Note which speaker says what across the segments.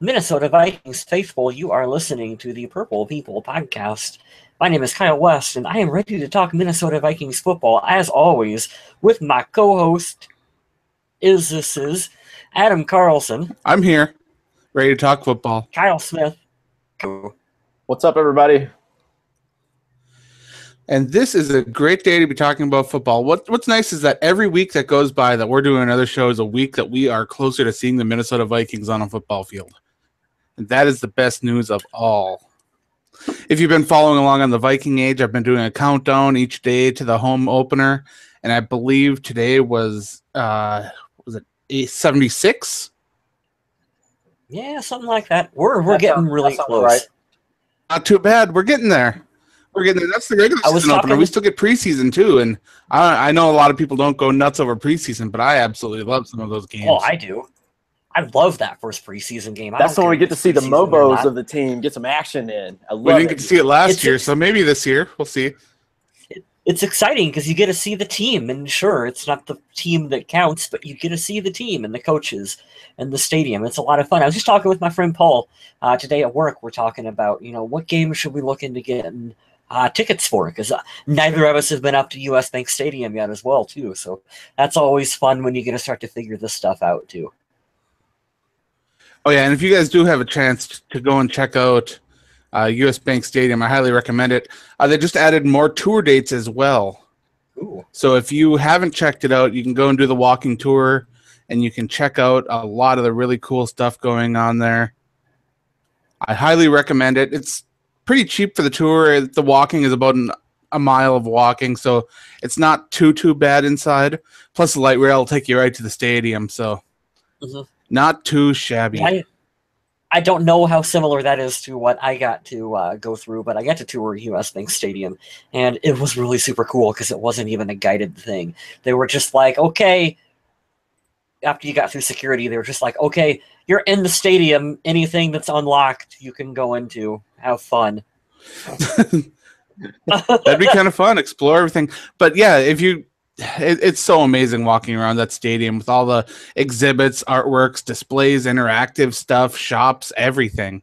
Speaker 1: Minnesota Vikings faithful, you are listening to the Purple People podcast. My name is Kyle West, and I am ready to talk Minnesota Vikings football, as always, with my co-host, is Adam Carlson.
Speaker 2: I'm here, ready to talk football.
Speaker 1: Kyle Smith.
Speaker 3: What's up, everybody?
Speaker 2: And this is a great day to be talking about football. What's nice is that every week that goes by that we're doing another show is a week that we are closer to seeing the Minnesota Vikings on a football field. And that is the best news of all. If you've been following along on the Viking Age, I've been doing a countdown each day to the home opener. And I believe today was it 76?
Speaker 1: Yeah, something like that. We're getting really close. Right.
Speaker 2: Not too bad. We're getting there. We're getting there. That's the regular season opener. We still get preseason too, and I know a lot of people don't go nuts over preseason, but I absolutely love some of those games.
Speaker 1: Oh, I do. I love that first preseason game.
Speaker 3: That's when we get to see the Mobos of the team get some action in. I love
Speaker 2: we didn't get to see it last year, so maybe this year we'll see.
Speaker 1: It's exciting because you get to see the team, and sure, it's not the team that counts, but you get to see the team and the coaches and the stadium. It's a lot of fun. I was just talking with my friend Paul today at work. We're talking about, what games should we look into getting tickets for, because neither of us have been up to US Bank Stadium yet as well, too. So that's always fun when you get to start to figure this stuff out, too.
Speaker 2: Oh, yeah, and if you guys do have a chance to go and check out US Bank Stadium, I highly recommend it. They just added more tour dates as well.
Speaker 1: Ooh.
Speaker 2: So if you haven't checked it out, you can go and do the walking tour, and you can check out a lot of the really cool stuff going on there. I highly recommend it. It's pretty cheap for the tour. The walking is about a mile of walking, so it's not too bad inside. Plus, the light rail will take you right to the stadium, so not too shabby.
Speaker 1: I don't know how similar that is to what I got to go through, but I got to tour US Bank Stadium, and it was really super cool because it wasn't even a guided thing. They were just like, okay, after you got through security, they were just like, okay, you're in the stadium. Anything that's unlocked, you can go into. Have fun.
Speaker 2: That'd be kind of fun. Explore everything. But yeah, it's so amazing walking around that stadium with all the exhibits, artworks, displays, interactive stuff, shops, everything.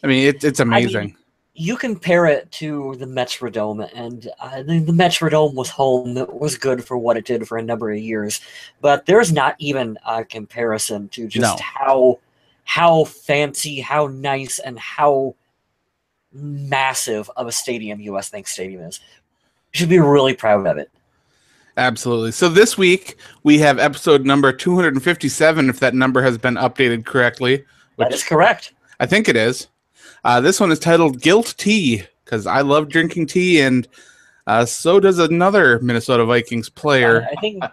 Speaker 2: I mean, it's amazing.
Speaker 1: I mean, you compare it to the Metrodome, and the Metrodome was home. It was good for what it did for a number of years, but there's not even a comparison to just how fancy, how nice, and how massive of a stadium US Bank Stadium is. You should be really proud of it.
Speaker 2: Absolutely. So this week we have episode number 257, if that number has been updated correctly.
Speaker 1: That is correct.
Speaker 2: I think it is. This one is titled Guilt Tea, because I love drinking tea, and so does another Minnesota Vikings player.
Speaker 1: I think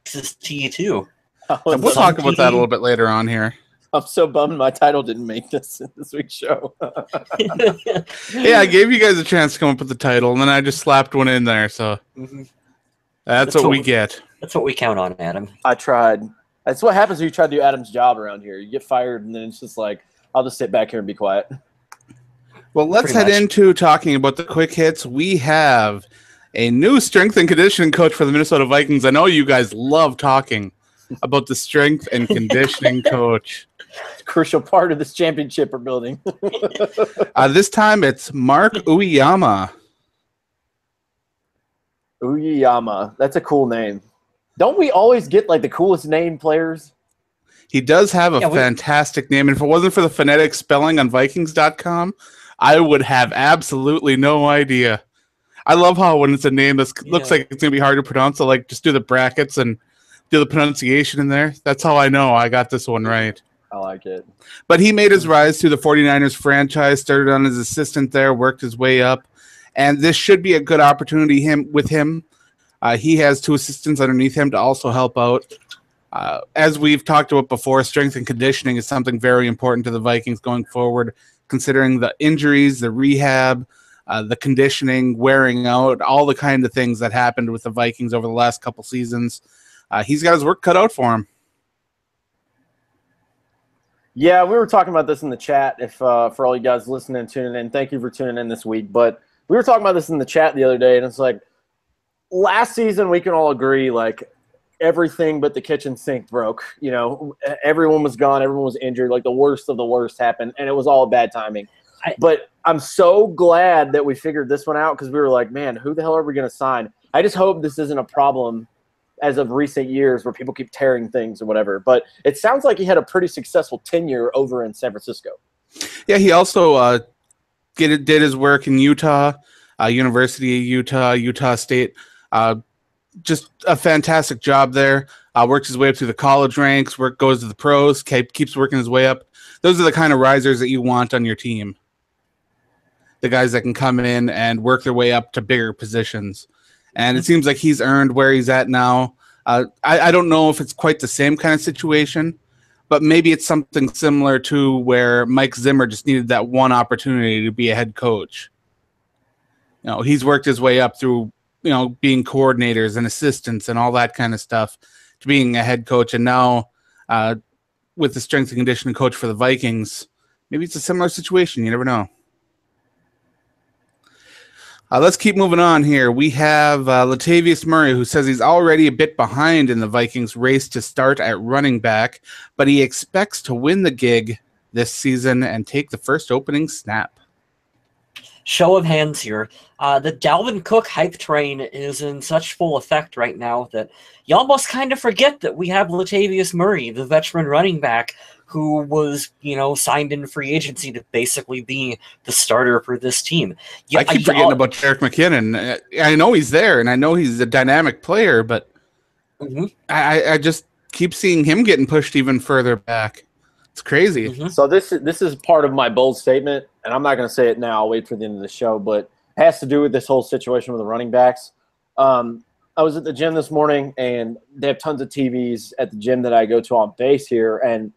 Speaker 1: this is tea too.
Speaker 2: We'll talk about that a little bit later on here.
Speaker 3: I'm so bummed my title didn't make this week's show.
Speaker 2: Yeah, I gave you guys a chance to come up with the title, and then I just slapped one in there. So that's what we get.
Speaker 1: That's what we count on, Adam.
Speaker 3: I tried. That's what happens when you try to do Adam's job around here. You get fired, and then it's just like, I'll just sit back here and be quiet.
Speaker 2: Well, let's head into talking about the quick hits. We have a new strength and conditioning coach for the Minnesota Vikings. I know you guys love talking about the strength and conditioning coach.
Speaker 3: Crucial part of this championship we're building.
Speaker 2: This time it's Mark Uyeyama.
Speaker 3: Uyeyama. That's a cool name. Don't we always get like the coolest name players?
Speaker 2: He does have a fantastic name, and if it wasn't for the phonetic spelling on Vikings.com, I would have absolutely no idea. I love how when it's a name that looks like it's going to be hard to pronounce, so like just do the brackets and do the pronunciation in there. That's how I know I got this one right.
Speaker 3: I like it.
Speaker 2: But he made his rise through the 49ers franchise, started on as assistant there, worked his way up, and this should be a good opportunity with him. He has two assistants underneath him to also help out. As we've talked about before, strength and conditioning is something very important to the Vikings going forward, considering the injuries, the rehab, the conditioning, wearing out, all the kind of things that happened with the Vikings over the last couple seasons. He's got his work cut out for him.
Speaker 3: Yeah, we were talking about this in the chat. If for all you guys listening and tuning in, thank you for tuning in this week. But we were talking about this in the chat the other day, and it's like last season we can all agree, like everything but the kitchen sink broke. Everyone was gone. Everyone was injured. Like the worst of the worst happened, and it was all bad timing. But I'm so glad that we figured this one out because we were like, man, who the hell are we going to sign? I just hope this isn't a problem as of recent years where people keep tearing things or whatever. But it sounds like he had a pretty successful tenure over in San Francisco.
Speaker 2: Yeah, he also did his work in Utah, University of Utah, Utah State. Just a fantastic job there. Worked his way up through the college ranks, goes to the pros, keeps working his way up. Those are the kind of risers that you want on your team. The guys that can come in and work their way up to bigger positions. And it seems like he's earned where he's at now. I don't know if it's quite the same kind of situation, but maybe it's something similar to where Mike Zimmer just needed that one opportunity to be a head coach. He's worked his way up through, being coordinators and assistants and all that kind of stuff to being a head coach. And now with the strength and conditioning coach for the Vikings, maybe it's a similar situation. You never know. Let's keep moving on here. We have Latavius Murray, who says he's already a bit behind in the Vikings race to start at running back, but he expects to win the gig this season and take the first opening snap.
Speaker 1: Show of hands here. The Dalvin Cook hype train is in such full effect right now that you almost kind of forget that we have Latavius Murray, the veteran running back, who was, signed in free agency to basically be the starter for this team.
Speaker 2: I keep forgetting about Jerick McKinnon. I know he's there, and I know he's a dynamic player, but I just keep seeing him getting pushed even further back. It's crazy.
Speaker 3: So this is part of my bold statement, and I'm not going to say it now. I'll wait for the end of the show, but it has to do with this whole situation with the running backs. I was at the gym this morning, and they have tons of TVs at the gym that I go to on base here, and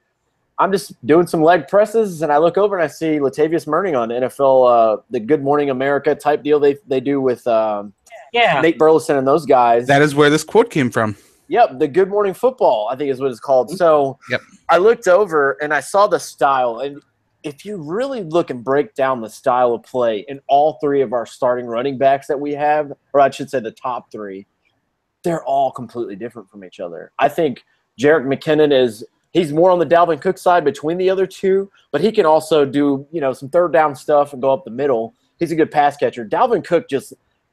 Speaker 3: I'm just doing some leg presses, and I look over and I see Latavius Murray on NFL, the Good Morning America type deal they do with Nate Burleson and those guys.
Speaker 2: That is where this quote came from.
Speaker 3: Yep, the Good Morning Football, I think is what it's called. So I looked over and I saw the style, and if you really look and break down the style of play in all three of our starting running backs that we have, or I should say the top three, they're all completely different from each other. I think Jerick McKinnon he's more on the Dalvin Cook side between the other two, but he can also do, some third down stuff and go up the middle. He's a good pass catcher. Dalvin Cook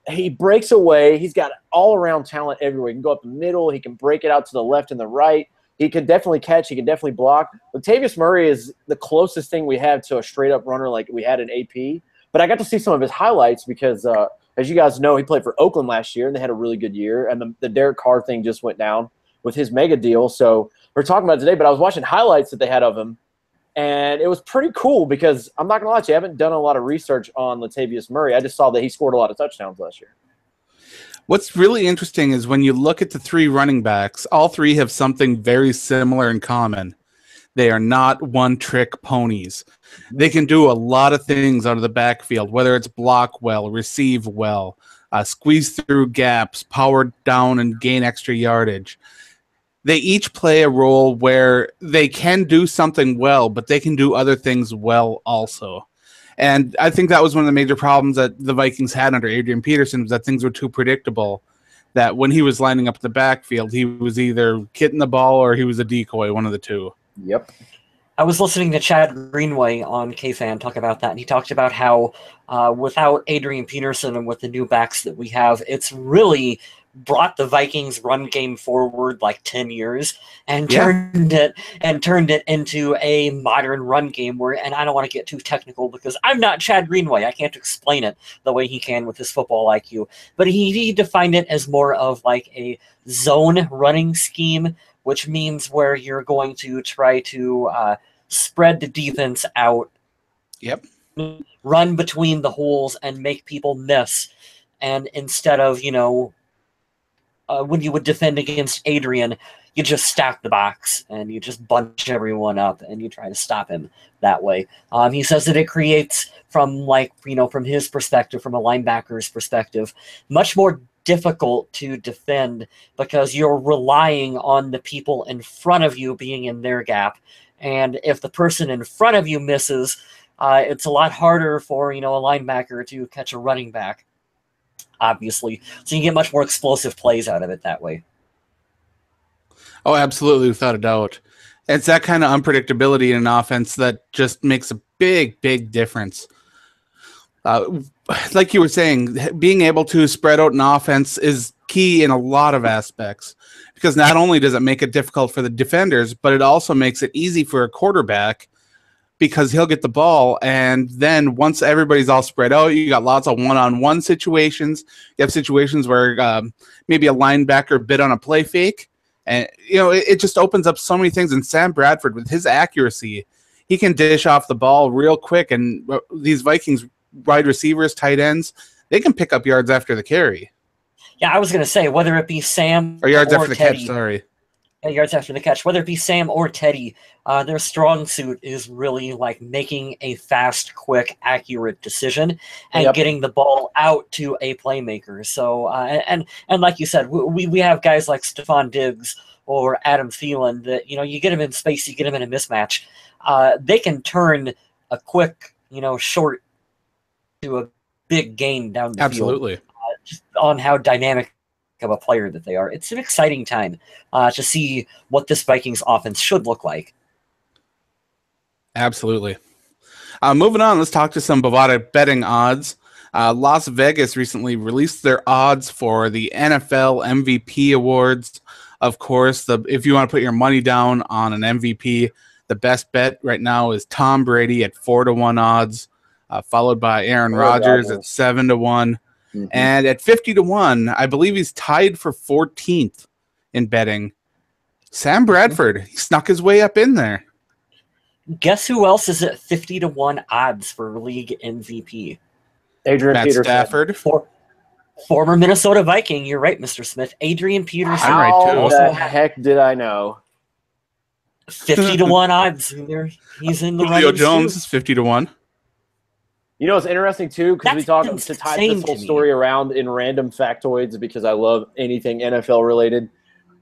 Speaker 3: he breaks away. He's got all-around talent everywhere. He can go up the middle. He can break it out to the left and the right. He can definitely catch. He can definitely block. Latavius Murray is the closest thing we have to a straight-up runner like we had in AP. But I got to see some of his highlights because, as you guys know, he played for Oakland last year, and they had a really good year. And the Derek Carr thing just went down with his mega deal. So we're talking about it today, but I was watching highlights that they had of him, and it was pretty cool because I'm not going to lie to you, I haven't done a lot of research on Latavius Murray. I just saw that he scored a lot of touchdowns last year.
Speaker 2: What's really interesting is when you look at the three running backs, all three have something very similar in common. They are not one-trick ponies. They can do a lot of things out of the backfield, whether it's block well, receive well, squeeze through gaps, power down and gain extra yardage. They each play a role where they can do something well, but they can do other things well also. And I think that was one of the major problems that the Vikings had under Adrian Peterson, was that things were too predictable, that when he was lining up the backfield, he was either getting the ball or he was a decoy, one of the two.
Speaker 3: Yep.
Speaker 1: I was listening to Chad Greenway on KFan talk about that, and he talked about how without Adrian Peterson and with the new backs that we have, it's really brought the Vikings run game forward like 10 years and turned it into a modern run game and I don't want to get too technical because I'm not Chad Greenway. I can't explain it the way he can with his football IQ, but he defined it as more of like a zone running scheme, which means where you're going to try to spread the defense out, run between the holes and make people miss. And instead of, when you would defend against Adrian, you just stack the box and you just bunch everyone up and you try to stop him that way. He says that it creates from his perspective, from a linebacker's perspective, much more difficult to defend because you're relying on the people in front of you being in their gap. And if the person in front of you misses, it's a lot harder for, a linebacker to catch a running back, obviously. So you get much more explosive plays out of it that way.
Speaker 2: Oh, absolutely, without a doubt. It's that kind of unpredictability in an offense that just makes a big, big difference. Like you were saying, being able to spread out an offense is key in a lot of aspects because not only does it make it difficult for the defenders, but it also makes it easy for a quarterback because he'll get the ball. And then once everybody's all spread out, you got lots of one-on-one situations. You have situations where maybe a linebacker bid on a play fake. And, it just opens up so many things. And Sam Bradford, with his accuracy, he can dish off the ball real quick. And these Vikings wide receivers, tight ends, they can pick up yards after the carry.
Speaker 1: Yeah, I was going to say, whether it be Sam
Speaker 2: or yards after the
Speaker 1: Teddy,
Speaker 2: catch, sorry.
Speaker 1: Yeah, yards after the catch, whether it be Sam or Teddy, their strong suit is really like making a fast, quick, accurate decision and getting the ball out to a playmaker. So, and like you said, we have guys like Stephon Diggs or Adam Thielen that, you get them in space, you get them in a mismatch. They can turn a quick, short to a big gain down the
Speaker 2: Absolutely.
Speaker 1: field. Just on how dynamic of a player that they are. It's an exciting time to see what this Vikings offense should look like.
Speaker 2: Absolutely. Moving on, let's talk to some Bovada betting odds. Las Vegas recently released their odds for the NFL MVP awards. Of course, if you want to put your money down on an MVP, the best bet right now is Tom Brady at 4-1 odds, followed by Aaron Rodgers at 7-1. Mm-hmm. And at 50-1, I believe he's tied for 14th in betting. Sam Bradford, he snuck his way up in there.
Speaker 1: Guess who else is at 50-1 odds for league MVP?
Speaker 3: Adrian Peterson.
Speaker 2: Stafford.
Speaker 1: Former Minnesota Viking. You're right, Mr. Smith. Adrian Peterson.
Speaker 2: I'm right, too.
Speaker 3: How the heck did I know?
Speaker 1: 50-1 odds. He's in the
Speaker 2: Julio Jones is 50-1.
Speaker 3: It's interesting, too, because we talk to tie this whole story around in random factoids because I love anything NFL related.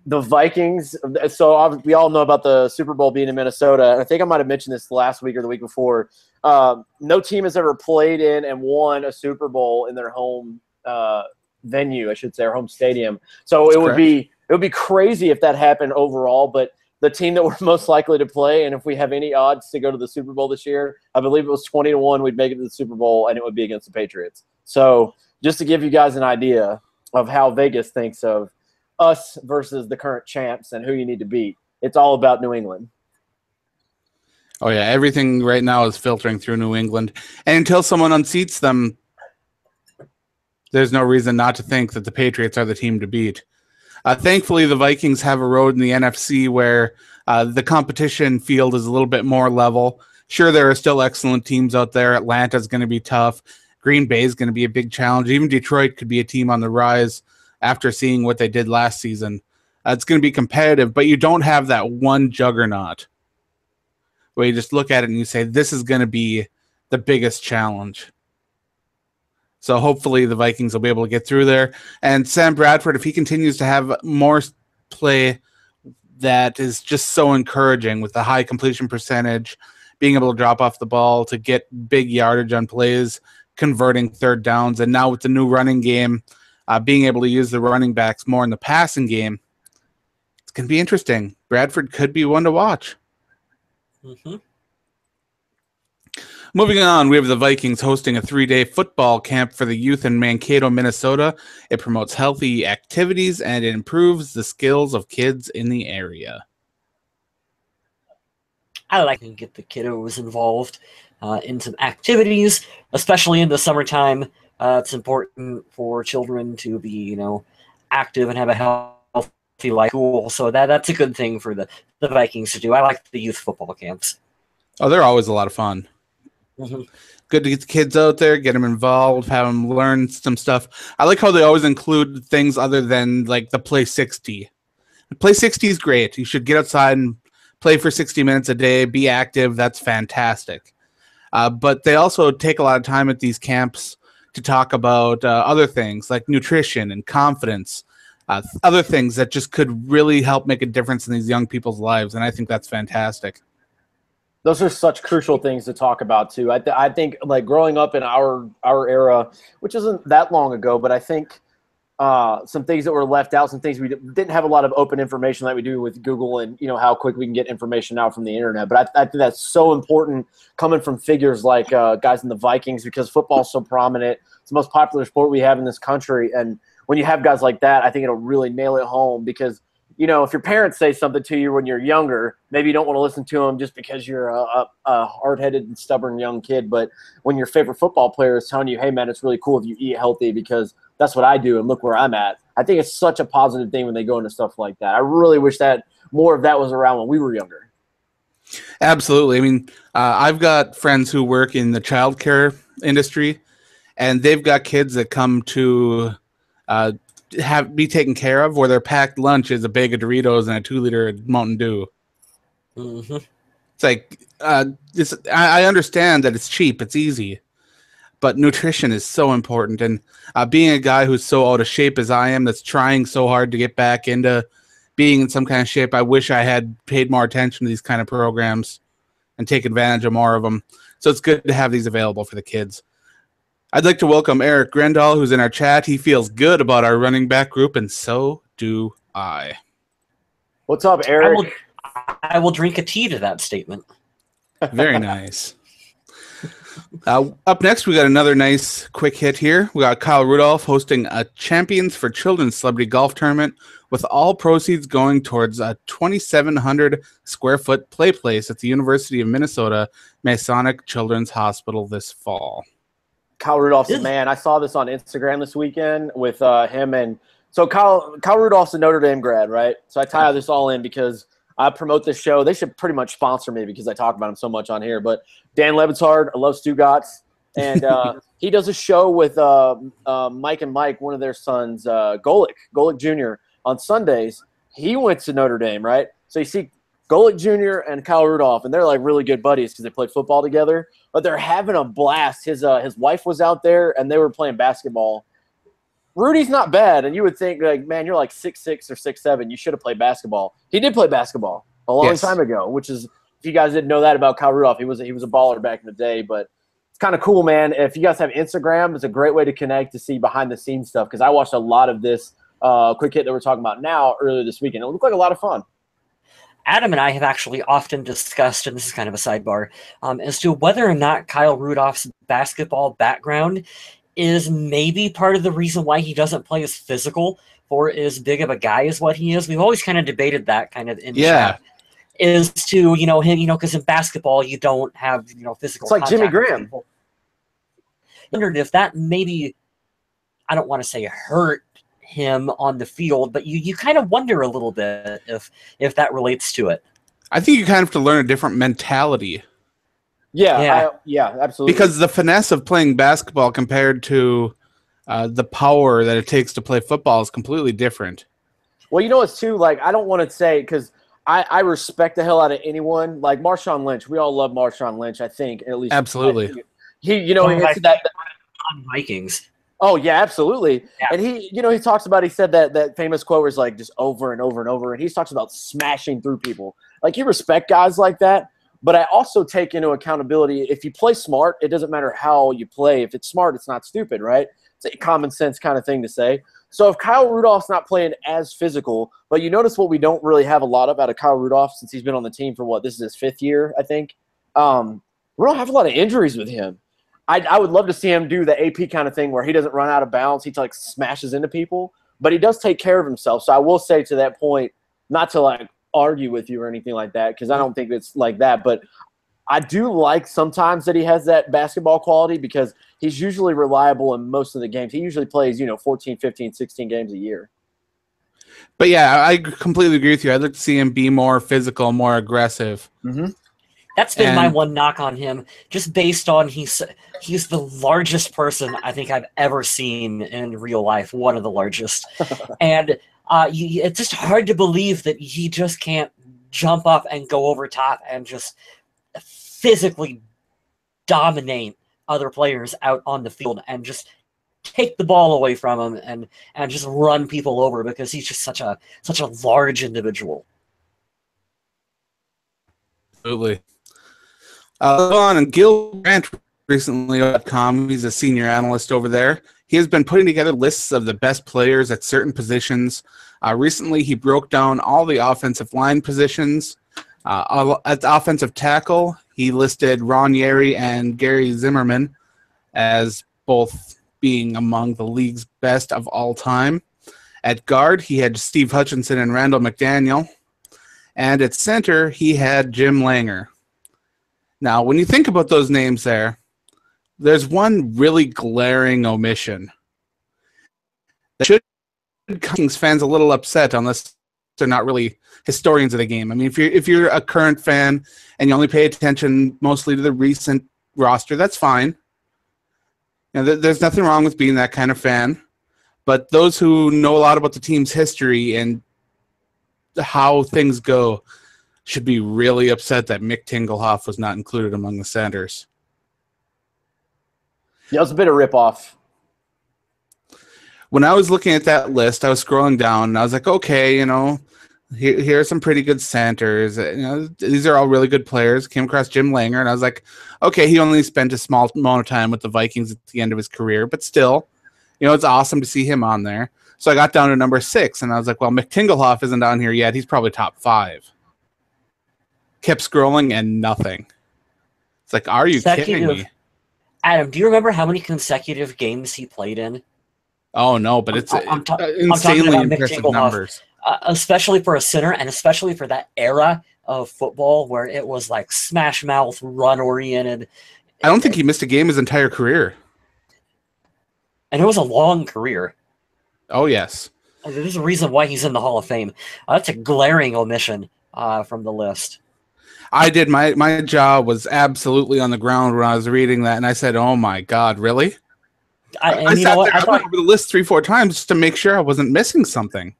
Speaker 3: The Vikings, so we all know about the Super Bowl being in Minnesota, and I think I might have mentioned this last week or the week before. No team has ever played in and won a Super Bowl in their home venue, I should say, or home stadium. So it would be crazy if that happened overall, but the team that we're most likely to play, and if we have any odds to go to the Super Bowl this year, I believe it was 20-1, we'd make it to the Super Bowl, and it would be against the Patriots. So just to give you guys an idea of how Vegas thinks of us versus the current champs and who you need to beat, it's all about New England.
Speaker 2: Oh, yeah, everything right now is filtering through New England. And until someone unseats them, there's no reason not to think that the Patriots are the team to beat. Thankfully, the Vikings have a road in the NFC where the competition field is a little bit more level. Sure, there are still excellent teams out there. Atlanta's going to be tough. Green Bay is going to be a big challenge. Even Detroit could be a team on the rise after seeing what they did last season. It's going to be competitive, but you don't have that one juggernaut where you just look at it and you say, this is going to be the biggest challenge. So hopefully the Vikings will be able to get through there. And Sam Bradford, if he continues to have more play that is just so encouraging with the high completion percentage, being able to drop off the ball to get big yardage on plays, converting third downs, and now with the new running game, being able to use the running backs more in the passing game, it's going to be interesting. Bradford could be one to watch.
Speaker 1: Mm-hmm.
Speaker 2: Moving on, we have the Vikings hosting a 3-day football camp for the youth in Mankato, Minnesota. It promotes healthy activities and it improves the skills of kids in the area.
Speaker 1: I like to get the kiddos involved in some activities, especially in the summertime. It's important for children to be, active and have a healthy life. So that's a good thing for the Vikings to do. I like the youth football camps.
Speaker 2: Oh, they're always a lot of fun.
Speaker 1: Mm-hmm.
Speaker 2: Good to get the kids out there, get them involved, have them learn some stuff. I like how they always include things other than like the Play 60. Play 60 is great. You should get outside and play for 60 minutes a day, be active. That's fantastic. But they also take a lot of time at these camps to talk about other things like nutrition and confidence, other things that just could really help make a difference in these young people's lives. And I think that's fantastic.
Speaker 3: Those are such crucial things to talk about too. I think like growing up in our era, which isn't that long ago, but I think some things that were left out, some things we didn't have a lot of open information like we do with Google and, how quick we can get information out from the internet. But I think that's so important coming from figures like guys in the Vikings, because football is so prominent. It's the most popular sport we have in this country. And when you have guys like that, I think it'll really nail it home because, if your parents say something to you when you're younger, maybe you don't want to listen to them just because you're a hard-headed and stubborn young kid. But when your favorite football player is telling you, hey, man, it's really cool if you eat healthy because that's what I do and look where I'm at. I think it's such a positive thing when they go into stuff like that. I really wish that more of that was around when we were younger.
Speaker 2: Absolutely. I mean, I've got friends who work in the childcare industry, and they've got kids that come to be taken care of, where their packed lunch is a bag of Doritos and a 2-liter Mountain Dew.
Speaker 1: Mm-hmm.
Speaker 2: It's like I understand that it's cheap, it's easy, but nutrition is so important. And being a guy who's so out of shape as I am, that's trying so hard to get back into being in some kind of shape, I wish I had paid more attention to these kind of programs and take advantage of more of them. So it's good to have these available for the kids. I'd like to welcome Eric Grendall, who's in our chat. He feels good about our running back group, and so do I.
Speaker 3: What's up, Eric?
Speaker 1: I will drink a tea to that statement.
Speaker 2: Very nice. Up next, we got another nice quick hit here. We got Kyle Rudolph hosting a Champions for Children Celebrity Golf Tournament, with all proceeds going towards a 2,700 square foot play place at the University of Minnesota Masonic Children's Hospital this fall.
Speaker 3: Kyle Rudolph's a man. I saw this on Instagram this weekend with him. And so Kyle Rudolph's a Notre Dame grad, right? So I tie this all in because I promote this show. They should pretty much sponsor me because I talk about him so much on here. But Dan Lebitard, I love Stugatz. And he does a show with Mike and Mike, one of their sons, Golick Jr. on Sundays. He went to Notre Dame, right? So you see Golick Jr. and Kyle Rudolph, and they're like really good buddies because they played football together. But they're having a blast. His wife was out there, and they were playing basketball. Rudy's not bad, and you would think, like, man, you're like 6'6" or 6'7". You should have played basketball. He did play basketball a long time ago, which is, if you guys didn't know that about Kyle Rudolph, he was a baller back in the day. But it's kind of cool, man. If you guys have Instagram, it's a great way to connect to see behind-the-scenes stuff because I watched a lot of this quick hit that we're talking about now earlier this weekend. It looked like a lot of fun.
Speaker 1: Adam and I have actually often discussed, and this is kind of a sidebar, as to whether or not Kyle Rudolph's basketball background is maybe part of the reason why he doesn't play as physical or as big of a guy as what he is. We've always kind of debated that kind of in chat. Is to, him, because in basketball you don't have, physical
Speaker 3: It's like Jimmy Graham.
Speaker 1: I wondered if that maybe, I don't want to say hurt him on the field, but you kind of wonder a little bit if that relates to it.
Speaker 2: I think you kind of have to learn a different mentality.
Speaker 3: Yeah, absolutely.
Speaker 2: Because the finesse of playing basketball compared to the power that it takes to play football is completely different.
Speaker 3: Well, it's too, like, I don't want to say, because I respect the hell out of anyone. Like Marshawn Lynch. We all love Marshawn Lynch, I think, at least.
Speaker 2: Absolutely.
Speaker 3: He it's that
Speaker 1: on Vikings.
Speaker 3: Oh, yeah, absolutely.
Speaker 1: Yeah.
Speaker 3: And he talks about, he said that famous quote where it's like just over and over and over. And he talks about smashing through people. Like, you respect guys like that. But I also take into accountability, if you play smart, it doesn't matter how you play. If it's smart, it's not stupid, right? It's a common sense kind of thing to say. So if Kyle Rudolph's not playing as physical, but you notice what we don't really have a lot of out of Kyle Rudolph since he's been on the team for this is his 5th year, I think. We don't have a lot of injuries with him. I would love to see him do the AP kind of thing where he doesn't run out of bounds. He like smashes into people, but he does take care of himself. So I will say to that point, not to like argue with you or anything like that, because I don't think it's like that, but I do like sometimes that he has that basketball quality because he's usually reliable in most of the games. He usually plays, 14, 15, 16 games a year.
Speaker 2: But yeah, I completely agree with you. I'd like to see him be more physical, more aggressive.
Speaker 3: Mm-hmm.
Speaker 1: That's been my one knock on him, just based on he's the largest person I think I've ever seen in real life, one of the largest. And it's just hard to believe that he just can't jump up and go over top and just physically dominate other players out on the field and just take the ball away from him and just run people over because he's just such a large individual.
Speaker 2: Absolutely. On and Gil Brandt recently.com. He's a senior analyst over there. he has been putting together lists of the best players at certain positions. Recently, he broke down all the offensive line positions. At the offensive tackle, he listed Ron Yary and Gary Zimmerman as both being among the league's best of all time. At guard, he had Steve Hutchinson and Randall McDaniel. And at center, he had Jim Langer. Now, when you think about those names there's one really glaring omission that should make Kings fans a little upset unless they're not really historians of the game. I mean, if you're a current fan and you only pay attention mostly to the recent roster, that's fine. You know, there's nothing wrong with being that kind of fan. But those who know a lot about the team's history and how things go should be really upset that Mick Tingelhoff was not included among the centers.
Speaker 3: Yeah, it was a bit of rip-off.
Speaker 2: When I was looking at that list, I was scrolling down, and I was like, okay, here are some pretty good centers. These are all really good players. Came across Jim Langer, and I was like, okay, he only spent a small amount of time with the Vikings at the end of his career, but still, it's awesome to see him on there. So I got down to number 6, and I was like, well, Mick Tingelhoff isn't on here yet. He's probably top 5. Kept scrolling, and nothing. It's like, are you kidding me?
Speaker 1: Adam, do you remember how many consecutive games he played in?
Speaker 2: Oh, no, but it's insanely impressive numbers.
Speaker 1: Especially for a center, and especially for that era of football where it was like smash mouth, run-oriented.
Speaker 2: I don't think he missed a game his entire career.
Speaker 1: And it was a long career.
Speaker 2: Oh, yes.
Speaker 1: There's a reason why he's in the Hall of Fame. That's a glaring omission from the list.
Speaker 2: I did. My jaw was absolutely on the ground when I was reading that, and I said, oh, my God, really? I went over the list 3-4 times just to make sure I wasn't missing something.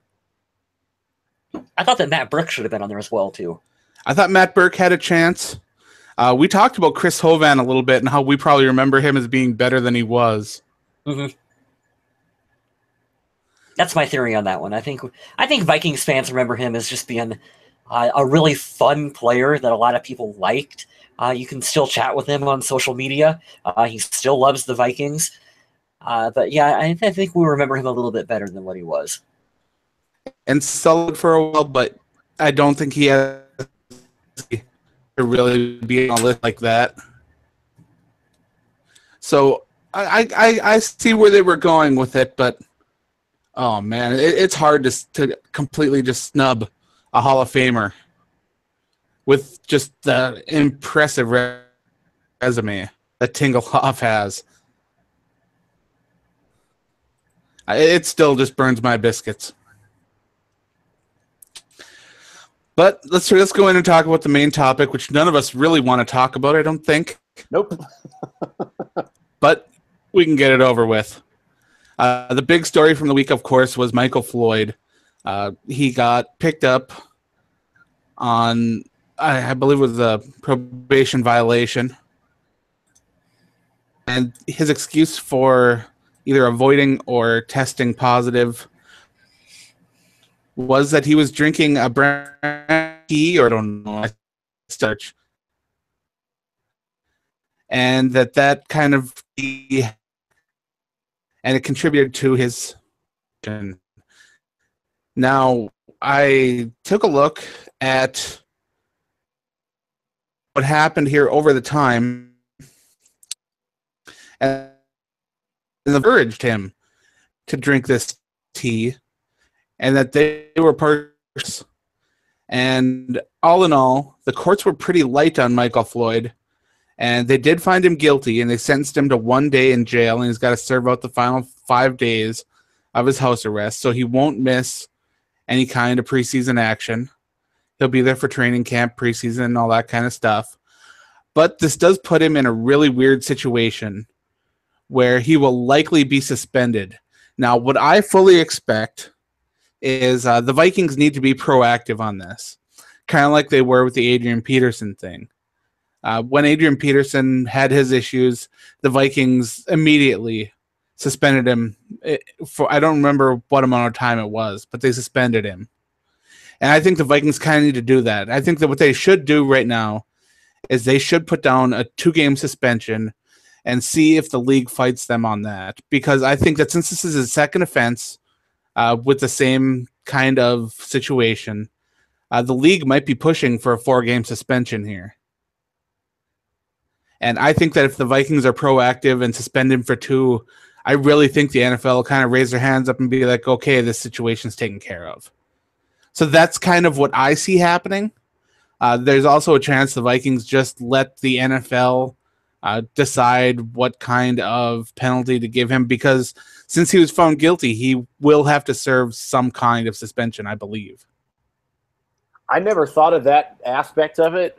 Speaker 1: I thought that Matt Burke should have been on there as well, too.
Speaker 2: I thought Matt Burke had a chance. We talked about Chris Hovan a little bit and how we probably remember him as being better than he was.
Speaker 1: Mm-hmm. That's my theory on that one. I think Vikings fans remember him as just being a really fun player that a lot of people liked. You can still chat with him on social media. He still loves the Vikings. But yeah, I think we remember him a little bit better than what he was.
Speaker 2: And solid for a while, but I don't think he has to really be on a list like that. So I see where they were going with it, but oh man, it's hard to completely just snub a Hall of Famer with just the impressive resume that Tingelhoff has. It still just burns my biscuits. But let's go in and talk about the main topic, which none of us really want to talk about, I don't think.
Speaker 3: Nope.
Speaker 2: But we can get it over with. The big story from the week, of course, was Michael Floyd. He got picked up on, I believe it was a probation violation. And his excuse for either avoiding or testing positive was that he was drinking a brand tea, or I don't know, starch. And that kind of, and it contributed to his. Now, I took a look at what happened here over the time, and encouraged him to drink this tea, and that they were partners. And all in all, the courts were pretty light on Michael Floyd, and they did find him guilty, and they sentenced him to 1 day in jail, and he's got to serve out the final 5 days of his house arrest, so he won't miss any kind of preseason action. He'll be there for training camp, preseason, and all that kind of stuff. But this does put him in a really weird situation where he will likely be suspended. Now, what I fully expect is the Vikings need to be proactive on this, kind of like they were with the Adrian Peterson thing. When Adrian Peterson had his issues, the Vikings immediately suspended him for, I don't remember what amount of time it was, but they suspended him. And I think the Vikings kind of need to do that. I think that what they should do right now is they should put down a 2-game suspension and see if the league fights them on that. Because I think that since this is his second offense with the same kind of situation, the league might be pushing for a 4-game suspension here. And I think that if the Vikings are proactive and suspend him for 2, I really think the NFL will kind of raise their hands up and be like, okay, this situation's taken care of. So that's kind of what I see happening. There's also a chance the Vikings just let the NFL decide what kind of penalty to give him, because since he was found guilty, he will have to serve some kind of suspension, I believe.
Speaker 3: I never thought of that aspect of it.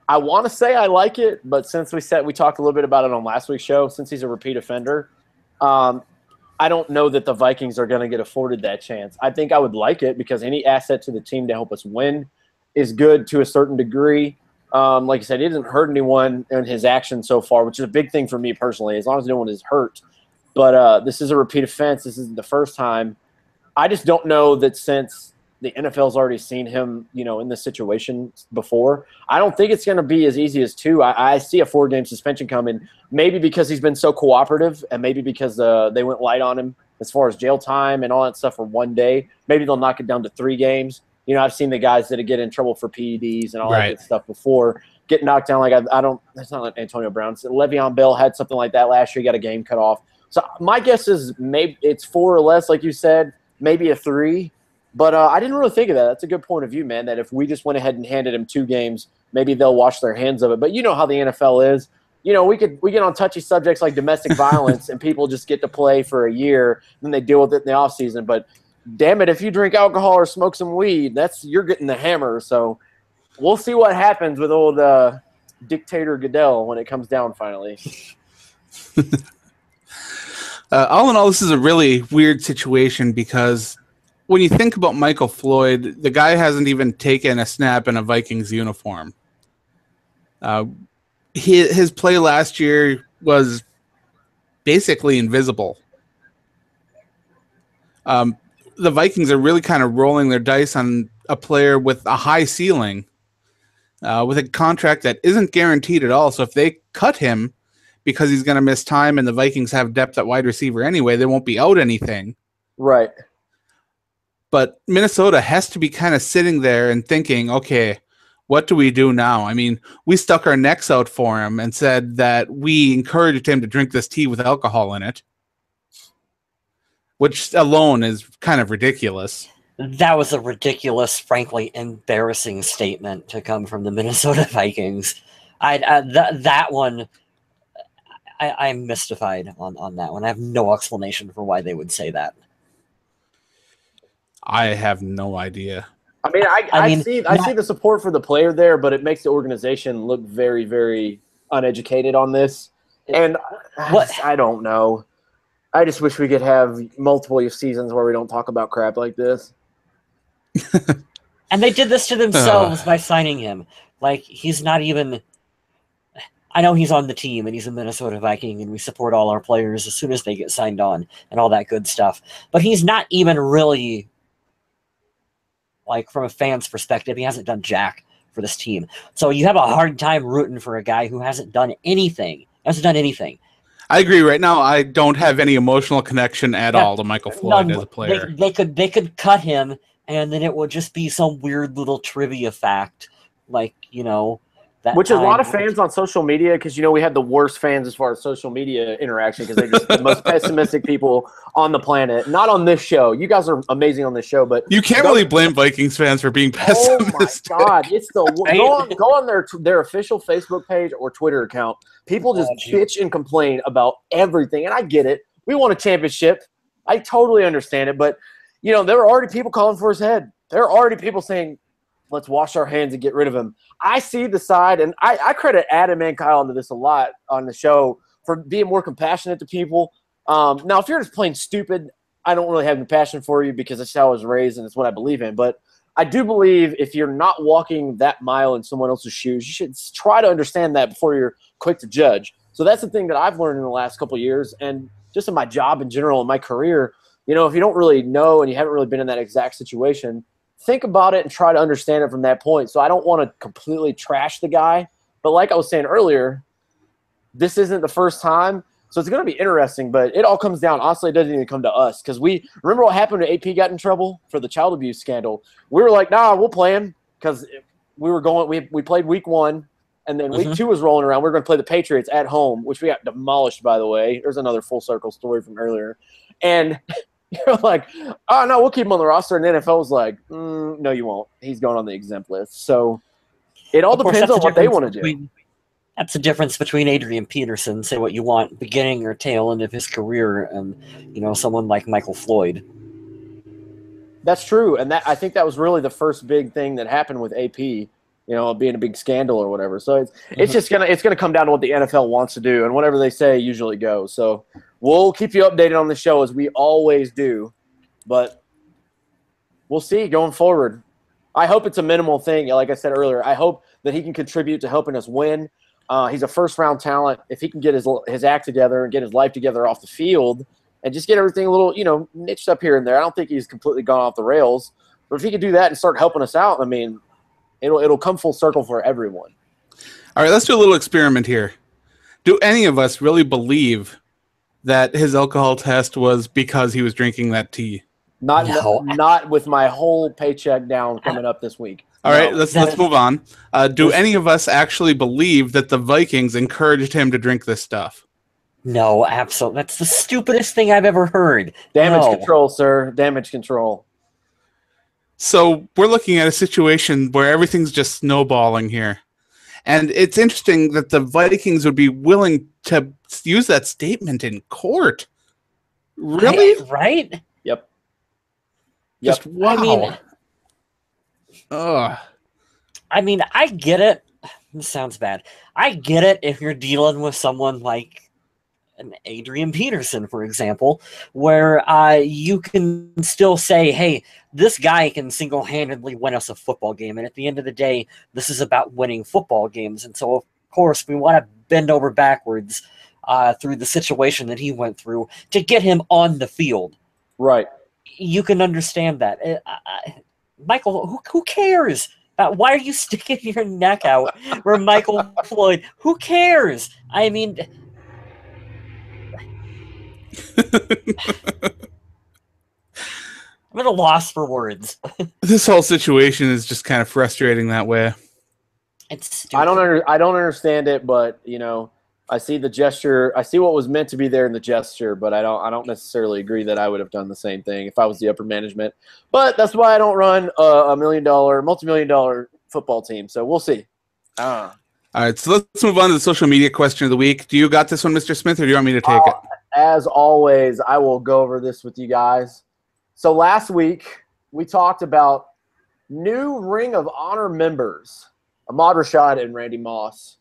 Speaker 3: I want to say I like it, but since we talked a little bit about it on last week's show, since he's a repeat offender, I don't know that the Vikings are going to get afforded that chance. I think I would like it because any asset to the team to help us win is good to a certain degree. Like I said, he doesn't hurt anyone in his actions so far, which is a big thing for me personally, as long as no one is hurt. But this is a repeat offense. This isn't the first time. I just don't know that since the NFL's already seen him, in this situation before, I don't think it's going to be as easy as 2. I see a 4-game suspension coming, maybe because he's been so cooperative and maybe because they went light on him as far as jail time and all that stuff for 1 day. Maybe they'll knock it down to 3 games. I've seen the guys that get in trouble for PEDs and all that good stuff before get knocked down. Like that's not like Antonio Brown. So Le'Veon Bell had something like that last year. He got a game cut off. So my guess is maybe it's 4 or less, like you said, maybe a 3. But I didn't really think of that. That's a good point of view, man, that if we just went ahead and handed him 2 games, maybe they'll wash their hands of it. But you know how the NFL is. We get on touchy subjects like domestic violence and people just get to play for a year, and then they deal with it in the offseason. But damn it, if you drink alcohol or smoke some weed, you're getting the hammer. So we'll see what happens with old dictator Goodell when it comes down finally.
Speaker 2: All in all, this is a really weird situation because when you think about Michael Floyd, the guy hasn't even taken a snap in a Vikings uniform. His play last year was basically invisible. The Vikings are really kind of rolling their dice on a player with a high ceiling, with a contract that isn't guaranteed at all. So if they cut him because he's going to miss time and the Vikings have depth at wide receiver anyway, they won't be out anything.
Speaker 3: Right.
Speaker 2: But Minnesota has to be kind of sitting there and thinking, okay, what do we do now? I mean, we stuck our necks out for him and said that we encouraged him to drink this tea with alcohol in it, which alone is kind of ridiculous.
Speaker 1: That was a ridiculous, frankly, embarrassing statement to come from the Minnesota Vikings. That one, I'm mystified on that one. I have no explanation for why they would say that.
Speaker 2: I have no idea.
Speaker 3: I mean, I see the support for the player there, but it makes the organization look very, very uneducated on this. And I don't know. I just wish we could have multiple seasons where we don't talk about crap like this.
Speaker 1: And they did this to themselves by signing him. Like, he's not even... I know he's on the team and he's a Minnesota Viking and we support all our players as soon as they get signed on and all that good stuff. But he's not even really... Like, from a fan's perspective, he hasn't done jack for this team. So you have a hard time rooting for a guy who hasn't done anything.
Speaker 2: I agree. Right now, I don't have any emotional connection at all to Michael Floyd as a player.
Speaker 1: They could cut him, and then it would just be some weird little trivia fact. Like,
Speaker 3: Which is a lot of fans on social media, because we had the worst fans as far as social media interaction, because they're just the most pessimistic people on the planet. Not on this show. You guys are amazing on this show, but
Speaker 2: you can't really blame Vikings fans for being pessimistic.
Speaker 3: Oh my God! It's go on their official Facebook page or Twitter account. People just bitch and complain about everything, and I get it. We won a championship. I totally understand it, but there were already people calling for his head. There are already people saying, let's wash our hands and get rid of him. I see the side, and I credit Adam and Kyle into this a lot on the show for being more compassionate to people. Now, if you're just plain stupid, I don't really have compassion for you because that's how I was raised and it's what I believe in. But I do believe if you're not walking that mile in someone else's shoes, you should try to understand that before you're quick to judge. So that's the thing that I've learned in the last couple of years, and just in my job in general, in my career. If you don't really know and you haven't really been in that exact situation, think about it and try to understand it from that point. So I don't want to completely trash the guy, but like I was saying earlier, this isn't the first time. So it's going to be interesting, but it all comes down. Honestly, it doesn't even come to us because we remember what happened when AP got in trouble for the child abuse scandal. We were like, nah, we'll play him because we were going. We played week 1, and then week 2 was rolling around. We were going to play the Patriots at home, which we got demolished, by the way. There's another full circle story from earlier, and you're like, oh no, we'll keep him on the roster. And the NFL was like, no, you won't. He's going on the exempt list. So it all depends on what they want to do.
Speaker 1: That's the difference between Adrian Peterson, say what you want, beginning or tail end of his career, and someone like Michael Floyd.
Speaker 3: That's true, and I think that was really the first big thing that happened with AP, being a big scandal or whatever. So it's just gonna come down to what the NFL wants to do, and whatever they say usually goes. So we'll keep you updated on the show as we always do, but we'll see going forward. I hope it's a minimal thing. Like I said earlier, I hope that he can contribute to helping us win. He's a first-round talent. If he can get his act together and get his life together off the field and just get everything a little, niched up here and there, I don't think he's completely gone off the rails. But if he could do that and start helping us out, I mean, it'll come full circle for everyone.
Speaker 2: All right, let's do a little experiment here. Do any of us really believe that his alcohol test was because he was drinking that tea?
Speaker 3: Not with my whole paycheck down coming up this week.
Speaker 2: All right, let's move on. Do any of us actually believe that the Vikings encouraged him to drink this stuff?
Speaker 1: No, absolutely. That's the stupidest thing I've ever heard.
Speaker 3: Damage control, sir. Damage control.
Speaker 2: So we're looking at a situation where everything's just snowballing here. And it's interesting that the Vikings would be willing to use that statement in court. Really?
Speaker 1: Right?
Speaker 3: Yep.
Speaker 2: Just wow.
Speaker 1: I mean, I get it. This sounds bad. I get it if you're dealing with someone like an Adrian Peterson, for example, where you can still say, hey, this guy can single-handedly win us a football game. And at the end of the day, this is about winning football games. And so, of course, we want to bend over backwards through the situation that he went through to get him on the field.
Speaker 3: Right.
Speaker 1: You can understand that. Michael, who cares? Why are you sticking your neck out for Michael Floyd? Who cares? I mean, I'm at a loss for words.
Speaker 2: This whole situation is just kind of frustrating that way.
Speaker 1: It's stupid.
Speaker 3: I don't understand it, but I see the gesture. I see what was meant to be there in the gesture, but I don't necessarily agree that I would have done the same thing if I was the upper management. But that's why I don't run a multi-million-dollar football team. So we'll see.
Speaker 2: All right, so let's move on to the social media question of the week. Do you got this one, Mr. Smith, or do you want me to take it?
Speaker 3: As always, I will go over this with you guys. So last week, we talked about new Ring of Honor members, Ahmad Rashad and Randy Moss.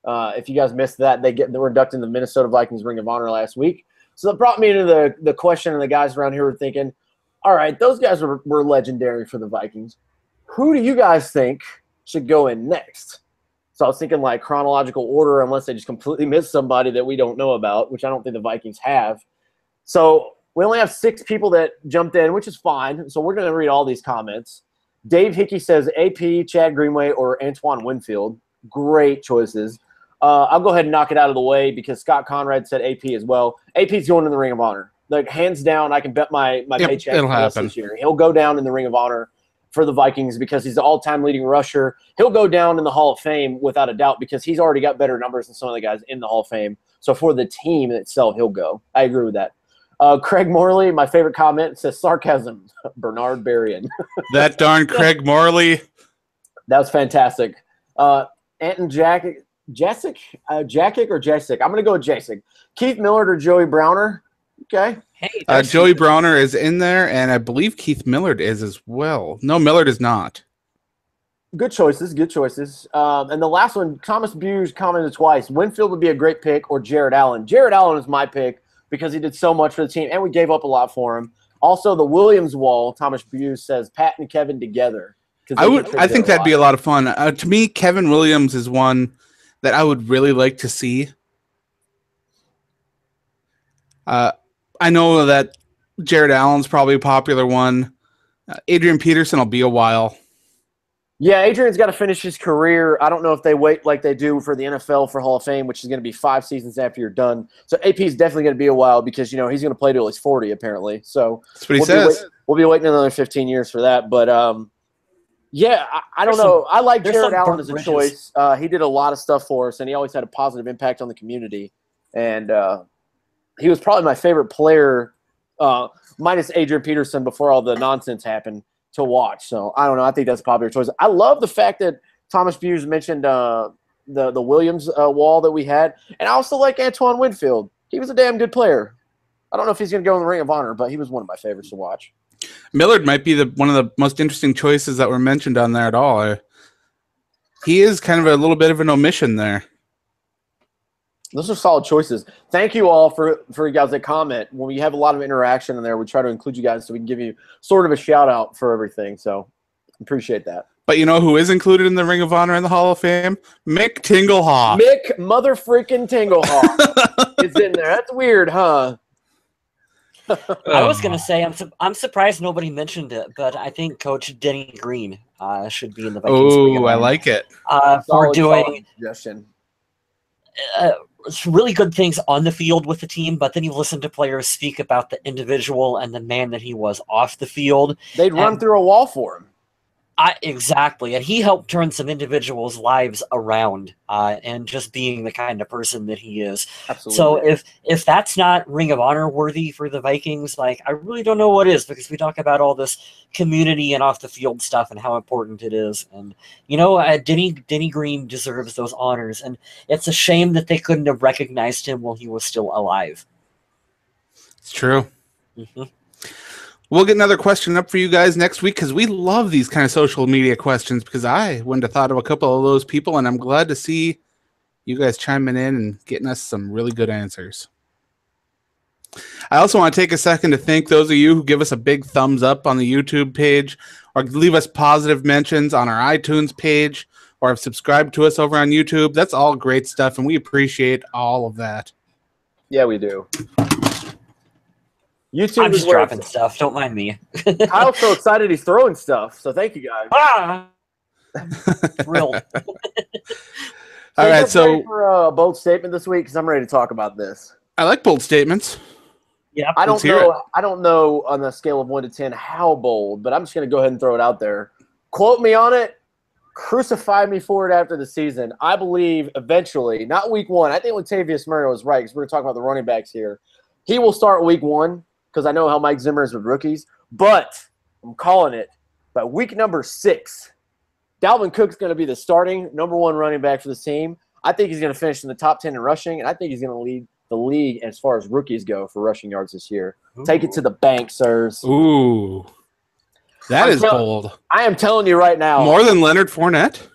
Speaker 3: If you guys missed that, they were inducted in the Minnesota Vikings Ring of Honor last week. So that brought me into the question, and the guys around here were thinking, all right, those guys were legendary for the Vikings. Who do you guys think should go in next? So I was thinking like chronological order, unless they just completely missed somebody that we don't know about, which I don't think the Vikings have. So we only have 6 people that jumped in, which is fine. So we're going to read all these comments. Dave Hickey says AP, Chad Greenway, or Antoine Winfield. Great choices. I'll go ahead and knock it out of the way because Scott Conrad said AP as well. AP's going in the Ring of Honor. Like, hands down, I can bet my paycheck for this year. He'll go down in the Ring of Honor for the Vikings because he's the all-time leading rusher. He'll go down in the Hall of Fame without a doubt because he's already got better numbers than some of the guys in the Hall of Fame. So for the team itself, he'll go. I agree with that. Craig Morley, my favorite comment, says sarcasm. Bernard Berrien.
Speaker 2: That darn Craig Morley.
Speaker 3: That was fantastic. Anton Jakic or Jasic? I'm going to go with Jasic. Keith Millard or Joey Browner? Okay.
Speaker 1: Hey,
Speaker 2: Joey Browner is in there, and I believe Keith Millard is as well. No, Millard is not.
Speaker 3: Good choices, good choices. And the last one, Thomas Buse commented twice. Winfield would be a great pick, or Jared Allen. Jared Allen is my pick because he did so much for the team, and we gave up a lot for him. Also, the Williams wall, Thomas Buse says Pat and Kevin together.
Speaker 2: I think that'd be a lot of fun. To me, Kevin Williams is one that I would really like to see. I know that Jared Allen's probably a popular one. Adrian Peterson will be a while.
Speaker 3: Yeah, Adrian's got to finish his career. I don't know if they wait like they do for the NFL for Hall of Fame, which is going to be 5 seasons after you're done. So AP is definitely going to be a while because, he's going to play till he's 40 apparently. So
Speaker 2: that's what he says.
Speaker 3: We'll be waiting another 15 years for that. But, yeah, I don't know. I like Jared Allen as a choice. He did a lot of stuff for us, and he always had a positive impact on the community. And he was probably my favorite player, minus Adrian Peterson before all the nonsense happened, to watch. So I don't know. I think that's a popular choice. I love the fact that Thomas Buse mentioned the Williams wall that we had, and I also like Antoine Winfield. He was a damn good player. I don't know if he's going to go in the Ring of Honor, but he was one of my favorites to watch.
Speaker 2: Millard might be one of the most interesting choices that were mentioned on there at all. He is kind of a little bit of an omission there.
Speaker 3: Those are solid choices. Thank you all for you guys that comment. When we have a lot of interaction in there, we try to include you guys so we can give you sort of a shout out for everything. So appreciate that.
Speaker 2: But you know who is included in the Ring of Honor and the Hall of Fame? Mick Tingelhoff.
Speaker 3: Mick mother-freaking Tingelhoff is in there. That's weird, huh?
Speaker 1: I was going to say, I'm surprised nobody mentioned it, but I think Coach Denny Green should be in the Vikings.
Speaker 2: Oh, I like it.
Speaker 1: For doing
Speaker 3: suggestion.
Speaker 1: Really good things on the field with the team, but then you listen to players speak about the individual and the man that he was off the field.
Speaker 3: They'd run through a wall for him.
Speaker 1: Exactly, and he helped turn some individuals' lives around, and just being the kind of person that he is.
Speaker 3: Absolutely.
Speaker 1: So if that's not Ring of Honor worthy for the Vikings, I really don't know what is, because we talk about all this community and off the field stuff and how important it is. And Denny Green deserves those honors, and it's a shame that they couldn't have recognized him while he was still alive.
Speaker 2: It's true.
Speaker 1: Mm-hmm.
Speaker 2: We'll get another question up for you guys next week because we love these kind of social media questions, because I wouldn't have thought of a couple of those people, and I'm glad to see you guys chiming in and getting us some really good answers. I also want to take a second to thank those of you who give us a big thumbs up on the YouTube page, or leave us positive mentions on our iTunes page, or have subscribed to us over on YouTube. That's all great stuff, and we appreciate all of that.
Speaker 3: Yeah, we do. YouTube
Speaker 1: I'm just dropping stuff. Don't mind me.
Speaker 3: Kyle's so excited he's throwing stuff. So thank you guys.
Speaker 1: Thrilled.
Speaker 2: All right, so
Speaker 3: for a bold statement this week, because I'm ready to talk about this.
Speaker 2: I like bold statements.
Speaker 1: Yeah,
Speaker 3: I don't know on the scale of 1 to 10 how bold, but I'm just going to go ahead and throw it out there. Quote me on it. Crucify me for it after the season. I believe eventually, not week 1. I think Latavius Murray was right, because we're talking about the running backs here. He will start week 1. Because I know how Mike Zimmer is with rookies. But I'm calling it. By week number 6, Dalvin Cook's going to be the starting #1 running back for this team. I think he's going to finish in the top 10 in rushing, and I think he's going to lead the league as far as rookies go for rushing yards this year. Ooh. Take it to the bank, sirs.
Speaker 2: Ooh. That is bold.
Speaker 3: I am telling you right now.
Speaker 2: More than Leonard Fournette?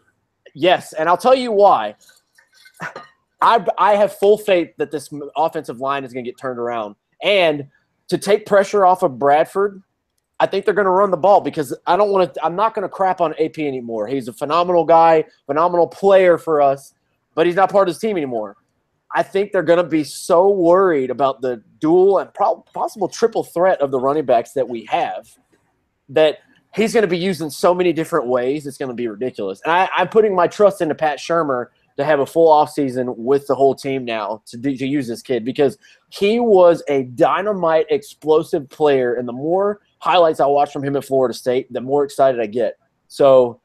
Speaker 3: Yes, and I'll tell you why. I have full faith that this offensive line is going to get turned around. And to take pressure off of Bradford, I think they're going to run the ball, because I'm not going to crap on AP anymore. He's a phenomenal guy, phenomenal player for us, but he's not part of this team anymore. I think they're going to be so worried about the dual and possible triple threat of the running backs that we have that he's going to be used in so many different ways. It's going to be ridiculous. And I'm putting my trust into Pat Shurmur to have a full offseason with the whole team now to use this kid, because he was a dynamite, explosive player, and the more highlights I watch from him at Florida State, the more excited I get. So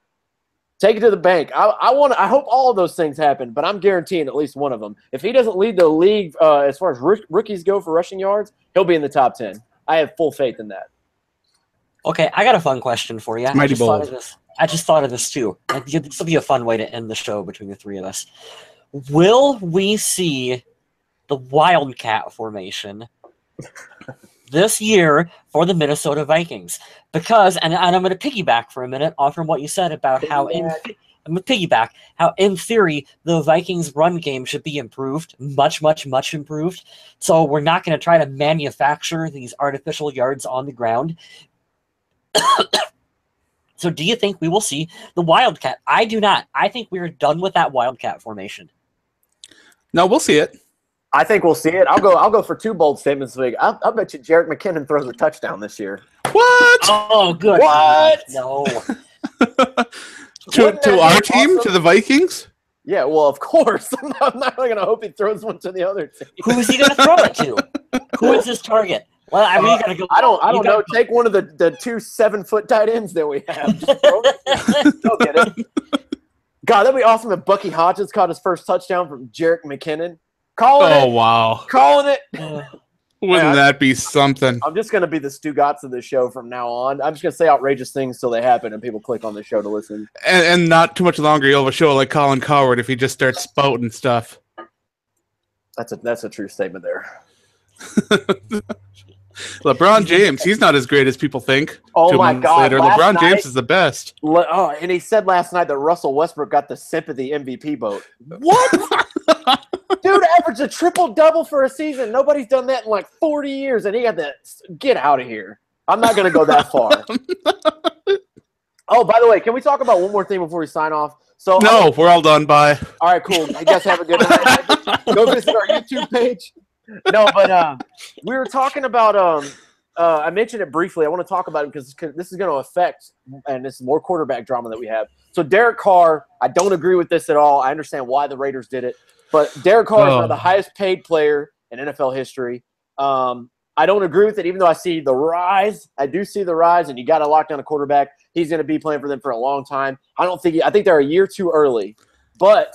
Speaker 3: take it to the bank. I hope all of those things happen, but I'm guaranteeing at least one of them. If he doesn't lead the league as far as rookies go for rushing yards, he'll be in the top 10. I have full faith in that.
Speaker 1: Okay, I got a fun question for you.
Speaker 2: Mighty bold.
Speaker 1: I just thought of this too. This will be a fun way to end the show between the three of us. Will we see the Wildcat formation this year for the Minnesota Vikings? Because, and I'm going to piggyback for a minute off from what you said about how in theory the Vikings run game should be improved, much, much, much improved. So we're not going to try to manufacture these artificial yards on the ground. So do you think we will see the Wildcat? I do not. I think we're done with that Wildcat formation.
Speaker 2: No, we'll see it.
Speaker 3: I think we'll see it. I'll go for 2 bold statements this week. I'll bet you Jerick McKinnon throws a touchdown this year.
Speaker 2: What?
Speaker 1: Oh, good.
Speaker 3: What?
Speaker 1: No.
Speaker 2: To our team, awesome? To the Vikings.
Speaker 3: Yeah, well, of course. I'm not going to hope he throws one to the other team.
Speaker 1: Who is he going to throw it to? Who is his target? Well, I mean, you gotta go.
Speaker 3: I don't know. Take one of the 2 7-foot tight ends that we have. Just go get it. God, that'd be awesome if Bucky Hodges caught his first touchdown from Jerick McKinnon.
Speaker 2: Wow.
Speaker 3: Calling it.
Speaker 2: Wouldn't that be something?
Speaker 3: I'm just going to be the Stu Gotts of the show from now on. I'm just going to say outrageous things till they happen and people click on the show to listen.
Speaker 2: And not too much longer, you'll have a show like Colin Cowherd if he just starts spouting stuff.
Speaker 3: That's a true statement there.
Speaker 2: LeBron James, he's not as great as people think.
Speaker 3: Oh, my God.
Speaker 2: LeBron James is the best.
Speaker 3: And he said last night that Russell Westbrook got the sympathy MVP vote. What? Dude averaged a triple-double for a season. Nobody's done that in like 40 years, and he got that. Get out of here. I'm not going to go that far. Oh, by the way, can we talk about one more thing before we sign off?
Speaker 2: No, we're all done. Bye.
Speaker 3: All right, cool. I guess have a good night. Go visit our YouTube page. No, but we were talking about I mentioned it briefly. I want to talk about it because this is going to affect, and this is more quarterback drama that we have. So Derek Carr, I don't agree with this at all. I understand why the Raiders did it. But Derek Carr is now the highest paid player in NFL history. I don't agree with it, even though I see the rise. I do see the rise, and you got to lock down a quarterback. He's going to be playing for them for a long time. I think they're a year too early. But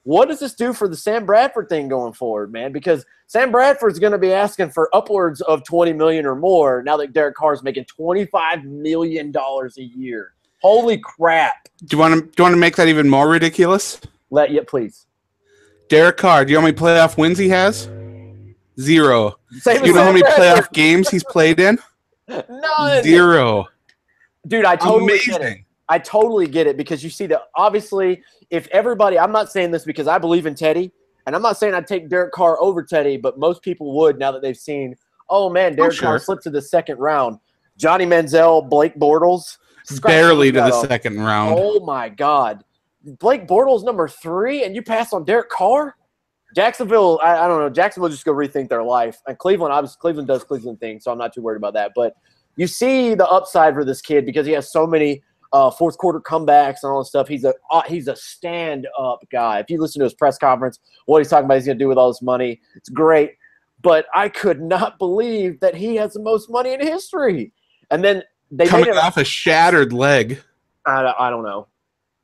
Speaker 3: what does this do for the Sam Bradford thing going forward, man? Because Sam Bradford's going to be asking for upwards of $20 million or more now that Derek Carr is making $25 million a year. Holy crap!
Speaker 2: Do you want to make that even more ridiculous?
Speaker 3: Please.
Speaker 2: Derek Carr, do you know how many playoff wins he has? 0.
Speaker 3: Same
Speaker 2: you know how many playoff games he's played in?
Speaker 3: None.
Speaker 2: 0.
Speaker 3: Dude, I totally get it. I totally get it because you see that obviously if everybody – I'm not saying this because I believe in Teddy, and I'm not saying I'd take Derek Carr over Teddy, but most people would now that they've seen, oh, man, Derek Carr slipped to the second round. Johnny Manziel, Blake Bortles.
Speaker 2: Barely to the second round.
Speaker 3: Oh, my God. Blake Bortles number 3, and you pass on Derek Carr? Jacksonville, I don't know. Jacksonville just go rethink their life. And Cleveland, obviously, Cleveland does Cleveland things, so I'm not too worried about that. But you see the upside for this kid because he has so many fourth quarter comebacks and all this stuff. He's a stand-up guy. If you listen to his press conference, what he's talking about he's going to do with all this money, it's great. But I could not believe that he has the most money in history. And then they
Speaker 2: coming off a shattered leg.
Speaker 3: I don't know.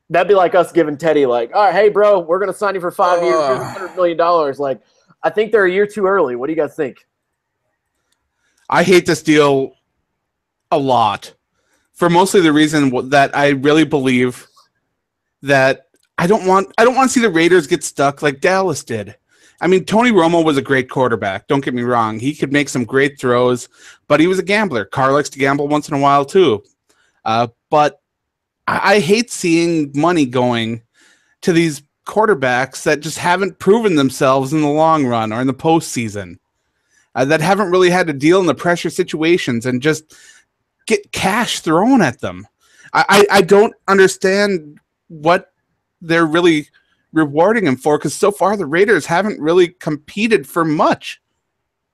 Speaker 3: That'd be like us giving Teddy, like, all right, hey, bro, we're going to sign you for 5 years, $100 million. Like, I think they're a year too early. What do you guys think?
Speaker 2: I hate this deal a lot for mostly the reason that I really believe that I don't want to see the Raiders get stuck like Dallas did. I mean, Tony Romo was a great quarterback. Don't get me wrong. He could make some great throws, but he was a gambler. Carr likes to gamble once in a while too. But I hate seeing money going to these quarterbacks that just haven't proven themselves in the long run or in the postseason, that haven't really had to deal in the pressure situations and just get cash thrown at them. I don't understand what they're really rewarding him for because so far the Raiders haven't really competed for much.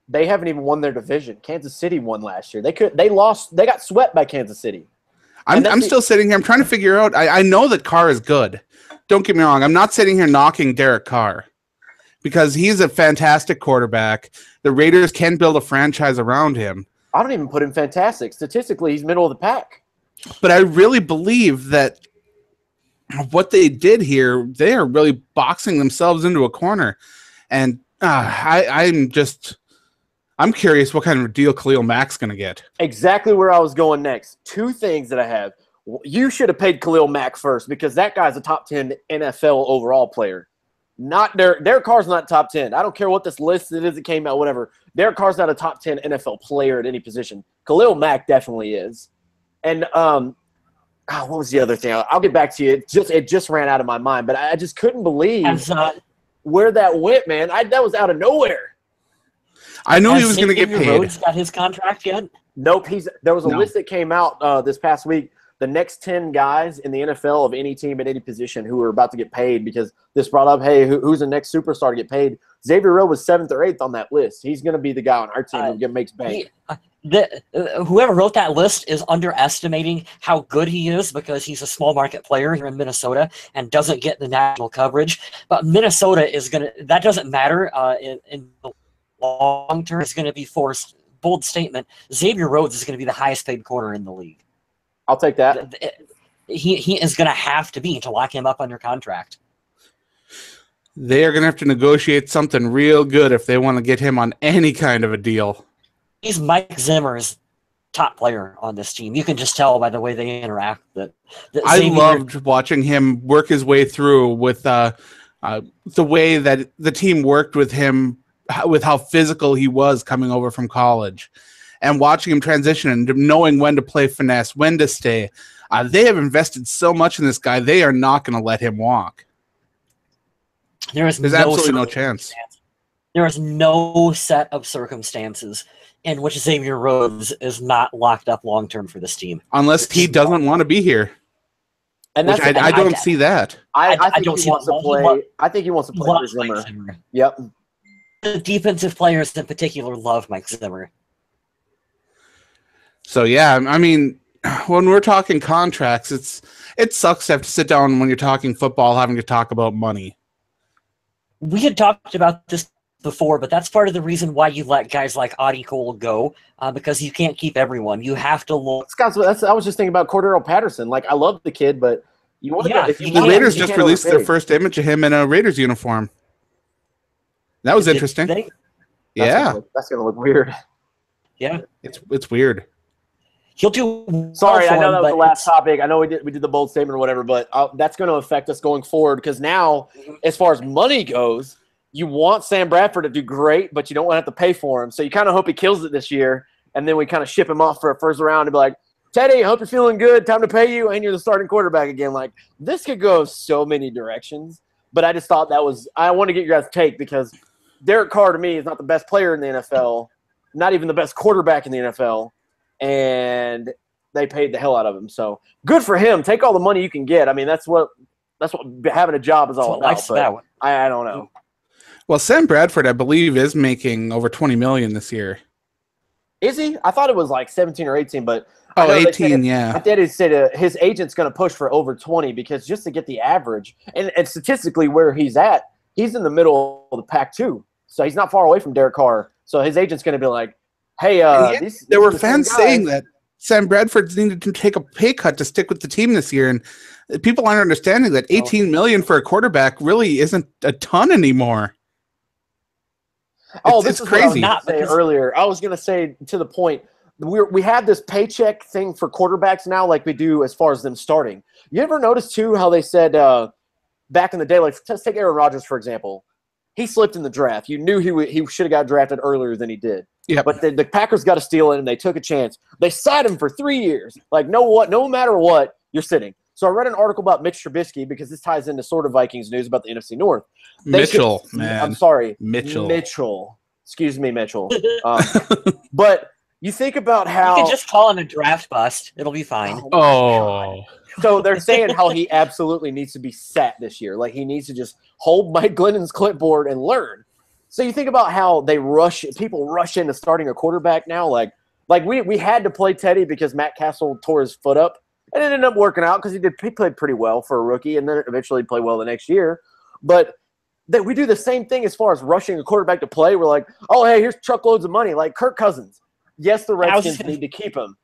Speaker 3: They haven't even won their division. Kansas City won last year. They got swept by Kansas City.
Speaker 2: I'm still sitting here. I'm trying to figure out. I know that Carr is good. Don't get me wrong. I'm not sitting here knocking Derek Carr because he's a fantastic quarterback. The Raiders can build a franchise around him.
Speaker 3: I don't even put him fantastic. Statistically, he's middle of the pack.
Speaker 2: But I really believe that what they did here, they are really boxing themselves into a corner. And I'm curious what kind of deal Khalil Mack's going to get.
Speaker 3: Exactly where I was going next. 2 things that I have. You should have paid Khalil Mack first because that guy's a top 10 NFL overall player. Not Derek Carr's not top 10. I don't care what this list it is that came out, whatever. Derek Carr's not a top 10 NFL player at any position. Khalil Mack definitely is. And what was the other thing? I'll get back to you. It just ran out of my mind, but I just couldn't believe where that went, man. That was out of nowhere.
Speaker 2: I knew he was going to get paid.
Speaker 1: Rhodes got his contract yet?
Speaker 3: Nope. There was a list that came out this past week. The next 10 guys in the NFL of any team at any position who are about to get paid because this brought up, hey, who's the next superstar to get paid? Xavier Rhodes was 7th or 8th on that list. He's going to be the guy on our team who makes bank.
Speaker 1: Whoever wrote that list is underestimating how good he is because he's a small market player here in Minnesota and doesn't get the national coverage. But Minnesota is that doesn't matter in the long term. It's going to be forced. Bold statement. Xavier Rhodes is going to be the highest paid corner in the league.
Speaker 3: I'll take that.
Speaker 1: He is going to have to be to lock him up under contract.
Speaker 2: They are going to have to negotiate something real good if they want to get him on any kind of a deal.
Speaker 1: He's Mike Zimmer's top player on this team. You can just tell by the way they interact.
Speaker 2: I loved watching him work his way through with the way that the team worked with him, with how physical he was coming over from college, and watching him transition and knowing when to play finesse, when to stay. They have invested so much in this guy. They are not going to let him walk. There's absolutely no chance.
Speaker 1: There is no set of circumstances in which Xavier Rhodes is not locked up long term for this team,
Speaker 2: unless he doesn't want to be here. And that's I don't see that.
Speaker 3: I think he wants to play. I think he wants to play for Zimmer. Yep.
Speaker 1: The defensive players in particular love Mike Zimmer.
Speaker 2: So yeah, I mean, when we're talking contracts, it sucks to have to sit down when you're talking football, having to talk about money.
Speaker 1: We had talked about this before, but that's part of the reason why you let guys like Audie Cole go, because you can't keep everyone. You have to look.
Speaker 3: Scott, I was just thinking about Cordero Patterson. Like, I love the kid, but you want to.
Speaker 2: The Raiders just released their first image of him in a Raiders uniform. That was interesting.
Speaker 3: That's gonna look weird.
Speaker 1: Yeah,
Speaker 2: it's weird.
Speaker 1: He'll do.
Speaker 3: Sorry, I know that was the last topic. I know we did the bold statement or whatever, but that's going to affect us going forward because now, as far as money goes, you want Sam Bradford to do great, but you don't want to have to pay for him. So you kind of hope he kills it this year, and then we kind of ship him off for a first round and be like, Teddy, I hope you're feeling good. Time to pay you, and you're the starting quarterback again. Like, this could go so many directions, but I just thought I want to get your guys' take because Derek Carr, to me, is not the best player in the NFL, not even the best quarterback in the NFL. And they paid the hell out of him. So good for him. Take all the money you can get. I mean, that's what having a job is all about. I don't know.
Speaker 2: Well, Sam Bradford, I believe, is making over $20 million this year.
Speaker 3: Is he? I thought it was like 17 or 18, but
Speaker 2: 18, yeah.
Speaker 3: I did say his agent's going to push for over 20 because just to get the average and statistically where he's at, he's in the middle of the pack too. So he's not far away from Derek Carr. So his agent's going to be like, hey,
Speaker 2: there were fans saying that Sam Bradford needed to take a pay cut to stick with the team this year, and people aren't understanding that $18 million for a quarterback really isn't a ton anymore.
Speaker 3: This is crazy. Earlier, I was going to say to the point we have this paycheck thing for quarterbacks now, like we do as far as them starting. You ever notice too how they said back in the day, like let's take Aaron Rodgers for example. He slipped in the draft. You knew he should have got drafted earlier than he did.
Speaker 2: Yeah,
Speaker 3: but the Packers got to steal it, and they took a chance. They sat him for 3 years. Like, no matter what, you're sitting. So I read an article about Mitch Trubisky because this ties into sort of Vikings news about the NFC North. I'm sorry. Mitchell. Excuse me, Mitchell. But you think about how –
Speaker 1: you can just call him a draft bust. It'll be fine.
Speaker 2: Oh.
Speaker 3: So they're saying how he absolutely needs to be sat this year. Like, he needs to just hold Mike Glennon's clipboard and learn. So you think about how people rush into starting a quarterback now. Like we had to play Teddy because Matt Castle tore his foot up, and it ended up working out because he played pretty well for a rookie, and then eventually played well the next year. But that we do the same thing as far as rushing a quarterback to play. We're like, oh hey, here's truckloads of money. Like Kirk Cousins. Yes, the Redskins need to keep him.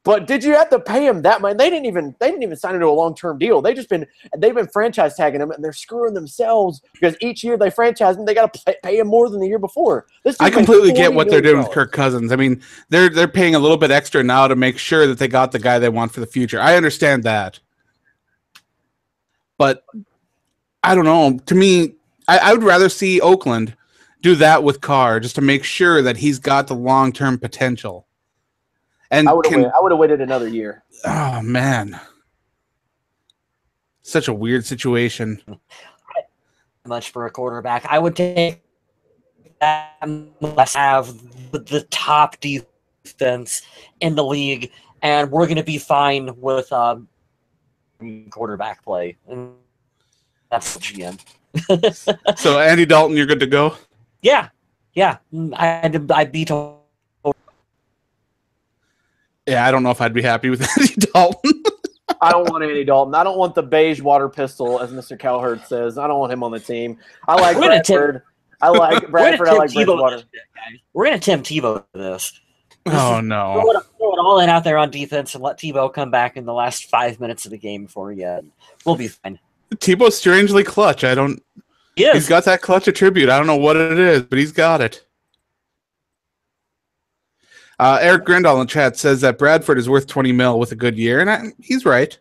Speaker 3: But did you have to pay him that much? They didn't even sign into a long-term deal. They've been franchise tagging him, and they're screwing themselves because each year they franchise him, they got to pay him more than the year before.
Speaker 2: I completely get what they're doing with Kirk Cousins. I mean, they're paying a little bit extra now to make sure that they got the guy they want for the future. I understand that, but I don't know. To me, I would rather see Oakland do that with Carr just to make sure that he's got the long-term potential. And
Speaker 3: I would have waited another year.
Speaker 2: Oh man, such a weird situation.
Speaker 1: Much for a quarterback, I would take that. Let's have the top defense in the league, and we're going to be fine with quarterback play. And that's the GM.
Speaker 2: So Andy Dalton, you're good to go.
Speaker 1: Yeah. I'd be told.
Speaker 2: Yeah, I don't know if I'd be happy with Andy Dalton.
Speaker 3: I don't want Andy Dalton. I don't want the beige water pistol, as Mr. Cowherd says. I don't want him on the team. I like Bradford. I like Bradford. I like Bridgewater.
Speaker 1: We're going to tempt Tebow to this.
Speaker 2: Oh, no.
Speaker 1: Throw it all in out there on defense and let Tebow come back in the last 5 minutes of the game before we get. We'll be fine.
Speaker 2: Tebow's strangely clutch. He's got that clutch attribute. I don't know what it is, but he's got it. Eric Grindall in chat says that Bradford is worth $20 million with a good year, and he's right.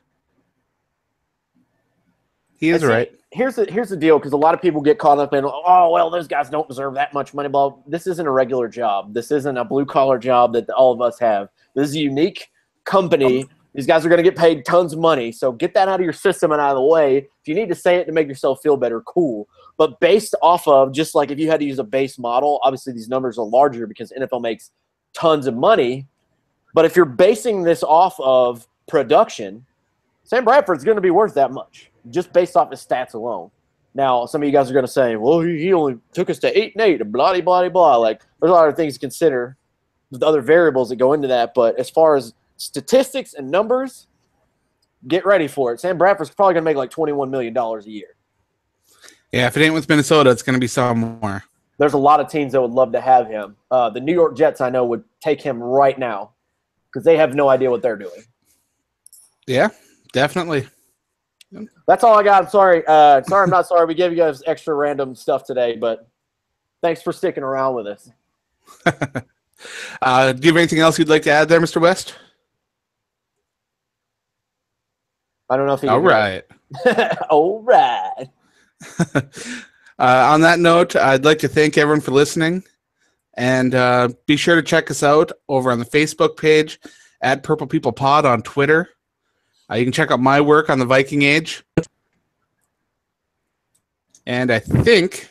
Speaker 2: He is right.
Speaker 3: Here's the deal, because a lot of people get caught up in, oh, well, those guys don't deserve that much money. Blah. This isn't a regular job. This isn't a blue-collar job that all of us have. This is a unique company. These guys are going to get paid tons of money, so get that out of your system and out of the way. If you need to say it to make yourself feel better, cool. But based off of, just like if you had to use a base model, obviously these numbers are larger because NFL makes tons of money. But if you're basing this off of production, Sam Bradford's going to be worth that much, just based off his stats alone. Now, some of you guys are going to say, well, he only took us to 8-8, and blah, blah, blah. Like, there's a lot of things to consider, with other variables that go into that. But as far as statistics and numbers, get ready for it. Sam Bradford's probably going to make like $21 million a year.
Speaker 2: Yeah, if it ain't with Minnesota, it's going to be somewhere.
Speaker 3: There's a lot of teams that would love to have him. The New York Jets, I know, would take him right now because they have no idea what they're doing.
Speaker 2: Yeah, definitely.
Speaker 3: That's all I got. I'm sorry. I'm not sorry. We gave you guys extra random stuff today, but thanks for sticking around with us.
Speaker 2: Do you have anything else you'd like to add there, Mr. West?
Speaker 3: I don't know if he.
Speaker 2: All right.
Speaker 3: All right.
Speaker 2: On that note, I'd like to thank everyone for listening, and be sure to check us out over on the Facebook page at Purple People Pod on Twitter. You can check out my work on the Viking Age, and I think